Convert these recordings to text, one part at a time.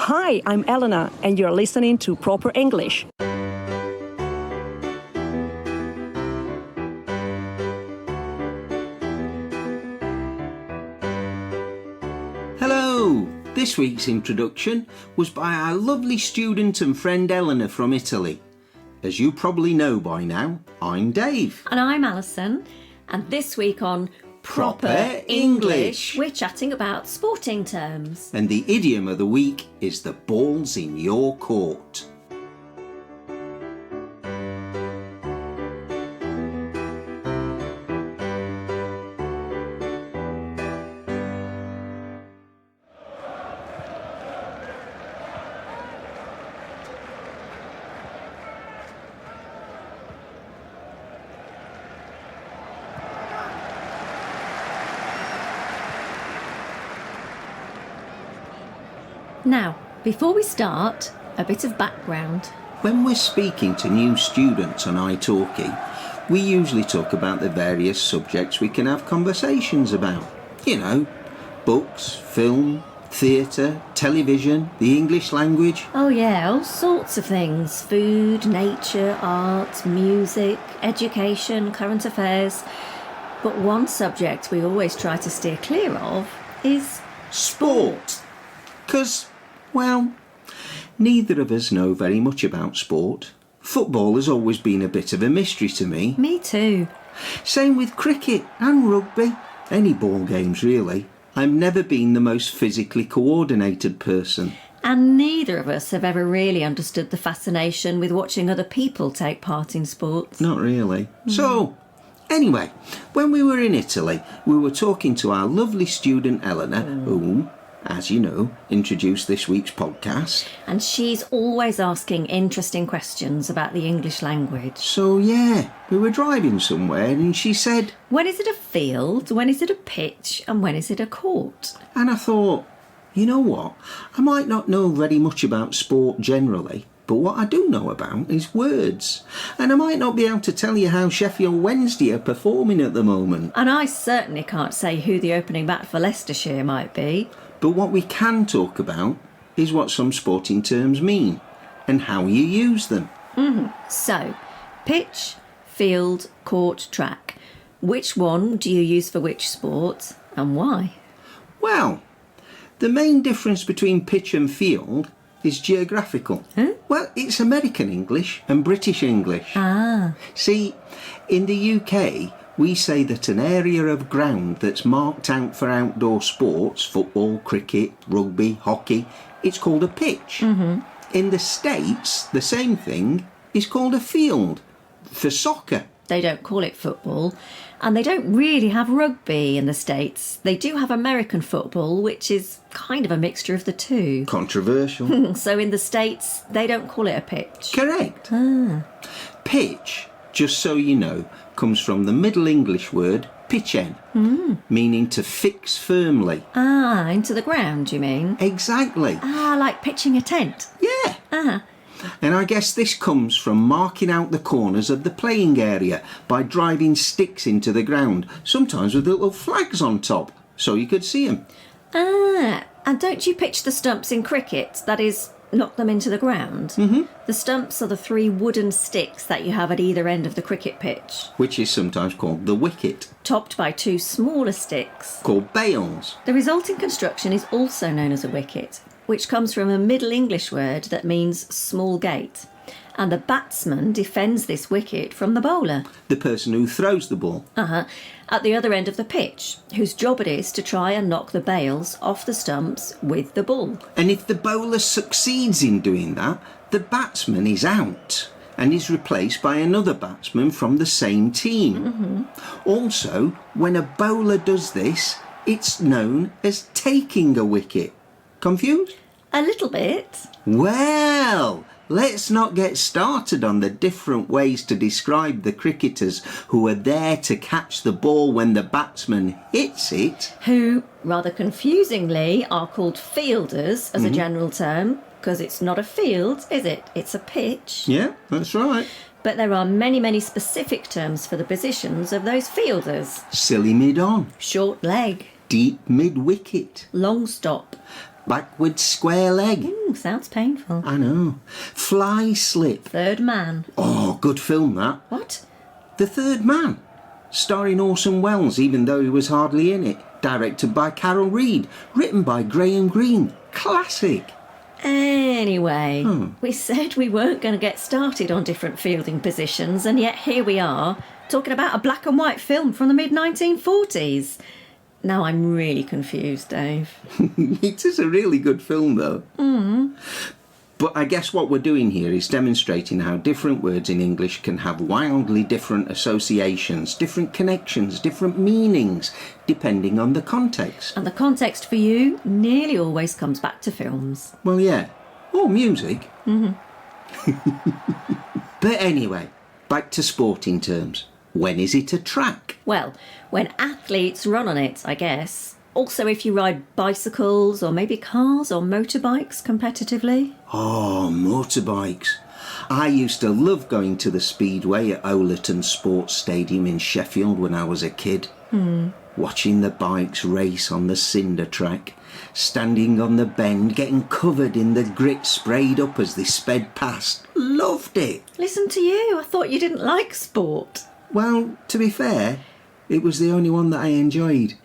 Hi, I'm Elena, and you're listening to Proper English. Hello! This week's introduction was by our lovely student and friend Eleanor from Italy. As you probably know by now, I'm Dave. And I'm Alison, and this week on Proper English, we're chatting about sporting terms. And the idiom of the week is the ball's in your court. Now, before we start, a bit of background. When we're speaking to new students on iTalki, we usually talk about the various subjects we can have conversations about. You know, books, film, theatre, television, the English language. Oh yeah, all sorts of things. Food, nature, art, music, education, current affairs. But one subject we always try to steer clear of is Sport. 'Cause, well, neither of us know very much about sport. Football has always been a bit of a mystery to me. Me too. Same with cricket and rugby. Any ball games, really. I've never been the most physically coordinated person. And neither of us have ever really understood the fascination with watching other people take part in sports. Not really. So, anyway, when we were in Italy, we were talking to our lovely student Eleanor, who, as you know, introduced this week's podcast. And she's always asking interesting questions about the English language. So, yeah, we were driving somewhere and she said, When is it a field? When is it a pitch? And when is it a court? and I thought, you know what, I might not know very much about sport generally, but what I do know about is words. And I might not be able to tell you how Sheffield Wednesday are performing at the moment. And I certainly can't say who the opening bat for Leicestershire might be. But what we can talk about is what some sporting terms mean and how you use them. So, pitch, field, court, track. Which one do you use for which sport and why? Well, the main difference between pitch and field is geographical. Well, it's American English and British English. See, in the UK, we say that an area of ground that's marked out for outdoor sports, football, cricket, rugby, hockey, it's called a pitch. In the States, the same thing is called a field for soccer. They don't call it football, and they don't really have rugby in the States. They do have American football, which is kind of a mixture of the two. Controversial. So in the States, they don't call it a pitch. Correct. Pitch, just so you know, comes from the Middle English word pitchen, meaning to fix firmly. Into the ground, you mean? Exactly. Like pitching a tent. Yeah. And I guess this comes from marking out the corners of the playing area by driving sticks into the ground, sometimes with little flags on top, so you could see them. And don't you pitch the stumps in cricket? That is, knock them into the ground? The stumps are the 3 wooden sticks that you have at either end of the cricket pitch, Which is sometimes called the wicket, topped by 2 smaller sticks. called bails. The resulting construction is also known as a wicket, which comes from a Middle English word that means small gate. And the batsman defends this wicket from the bowler. The person who throws the ball. At the other end of the pitch, whose job it is to try and knock the bails off the stumps with the ball. And if the bowler succeeds in doing that, the batsman is out and is replaced by another batsman from the same team. Also, when a bowler does this, it's known as taking a wicket. Confused? A little bit. Well, let's not get started on the different ways to describe the cricketers who are there to catch the ball when the batsman hits it. Who, rather confusingly, are called fielders as a general term, because it's not a field, is it? It's a pitch. Yeah, that's right. But there are many, many specific terms for the positions of those fielders. Silly mid-on, Short leg, deep mid-wicket, long stop, Backward square leg. Ooh, sounds painful. I know. Fly slip. Third Man. Oh, good film that. What? The Third Man. Starring Orson Welles, even though he was hardly in it. Directed by Carol Reed. Written by Graham Greene. Classic. Anyway, we said we weren't going to get started on different fielding positions, and yet here we are, talking about a black and white film from the mid-1940s. Now I'm really confused, Dave. It is a really good film, though. But I guess what we're doing here is demonstrating how different words in English can have wildly different associations, different connections, different meanings, depending on the context. And the context for you nearly always comes back to films. Well, yeah. Or music. But anyway, back to sporting terms. When is it a track? Well, when athletes run on it, I guess. Also if you ride bicycles or maybe cars or motorbikes competitively. Oh, motorbikes. I used to love going to the Speedway at Overton Sports Stadium in Sheffield when I was a kid. Watching the bikes race on the cinder track, standing on the bend, getting covered in the grit sprayed up as they sped past. Loved it. Listen to you, I thought you didn't like sport. Well, to be fair, it was the only one that I enjoyed.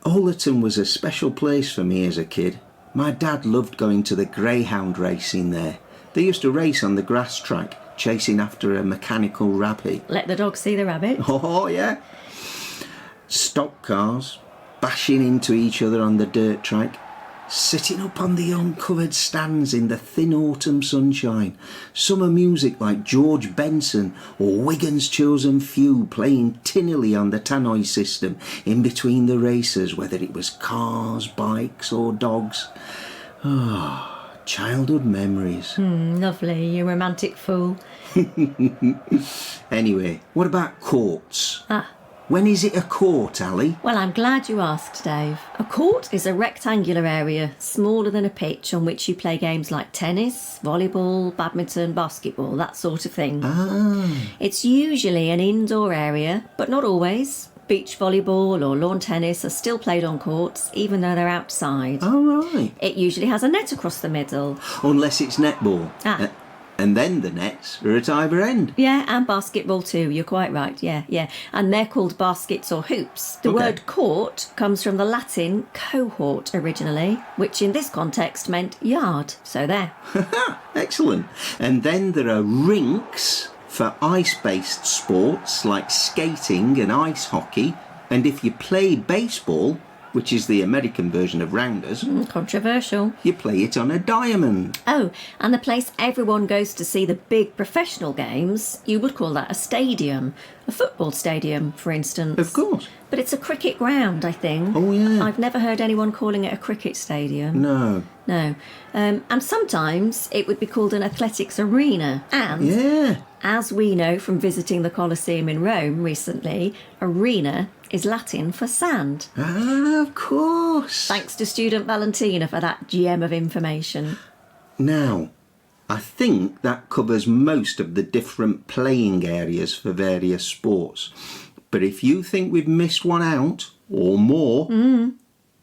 Overton was a special place for me as a kid. My dad loved going to the greyhound racing there. They used to race on the grass track, chasing after a mechanical rabbit. Let the dog see the rabbit. Oh, yeah. Stock cars, bashing into each other on the dirt track, sitting up on the uncovered stands in the thin autumn sunshine, summer music like George Benson or Wigan's Chosen Few playing tinnily on the tannoy system in between the races, whether it was cars, bikes or dogs. Ah, childhood memories. Lovely, you romantic fool. Anyway, what about courts? Ah. When is it a court, Ali? Well, I'm glad you asked, Dave. A court is a rectangular area, smaller than a pitch, on which you play games like tennis, volleyball, badminton, basketball, that sort of thing. It's usually an indoor area, but not always. Beach volleyball or lawn tennis are still played on courts, even though they're outside. Oh, right. It usually has a net across the middle. Unless it's netball. And then the nets are at either end. Yeah, and basketball too, you're quite right, yeah. And they're called baskets or hoops. The word court comes from the Latin cohort originally, which in this context meant yard. So there. Excellent. And then there are rinks for ice-based sports like skating and ice hockey. And if you play baseball, which is the American version of rounders. Controversial. You play it on a diamond. Oh, and the place everyone goes to see the big professional games, you would call that a stadium. A football stadium, for instance. Of course. But it's a cricket ground, I think. Oh, yeah. I've never heard anyone calling it a cricket stadium. No. And sometimes it would be called an athletics arena. And, Yeah. as we know from visiting the Colosseum in Rome recently, arena is Latin for sand. Ah, of course. Thanks to student Valentina for that gem of information. Now, I think that covers most of the different playing areas for various sports. But if you think we've missed one out, or more,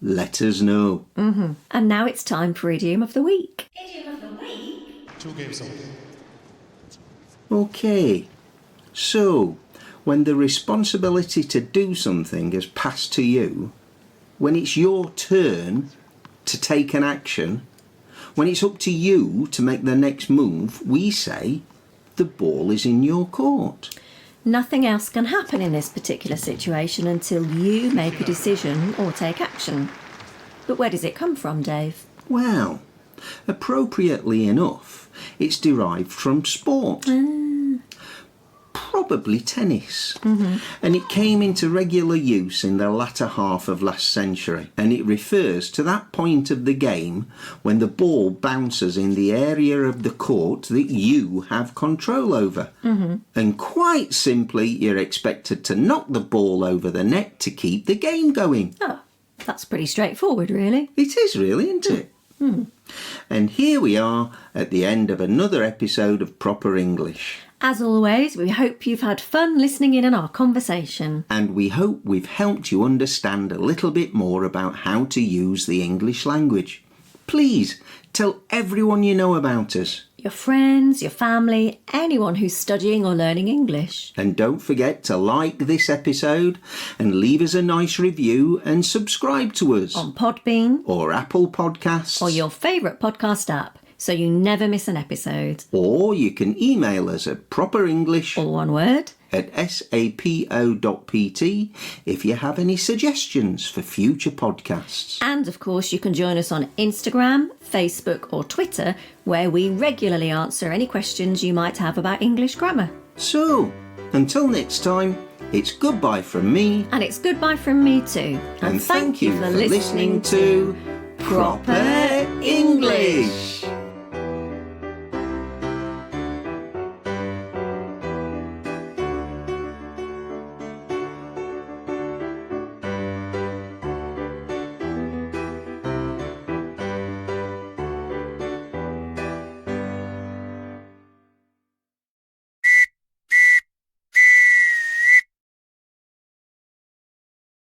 let us know. And now it's time for Idiom of the Week. Idiom of the week. 2 games on. Okay, so when the responsibility to do something has passed to you, when it's your turn to take an action, when it's up to you to make the next move, we say the ball is in your court. Nothing else can happen in this particular situation until you make a decision or take action. But where does it come from, Dave? Well, appropriately enough, it's derived from sport. Probably tennis. And it came into regular use in the latter half of last century, and it refers to that point of the game when the ball bounces in the area of the court that you have control over. And quite simply, you're expected to knock the ball over the net to keep the game going. Oh, that's pretty straightforward, really. It is really, isn't it? And here we are at the end of another episode of Proper English. As always, we hope you've had fun listening in on our conversation. And we hope we've helped you understand a little bit more about how to use the English language. Please tell everyone you know about us. Your friends, your family, anyone who's studying or learning English. And don't forget to like this episode and leave us a nice review and subscribe to us. On Podbean. Or Apple Podcasts. Or your favourite podcast app, so you never miss an episode. Or you can email us at properenglish, all one word, at sapo.pt if you have any suggestions for future podcasts. And of course you can join us on Instagram, Facebook or Twitter, where we regularly answer any questions you might have about English grammar. So, until next time, it's goodbye from me. And it's goodbye from me too. And thank you for listening to Proper English.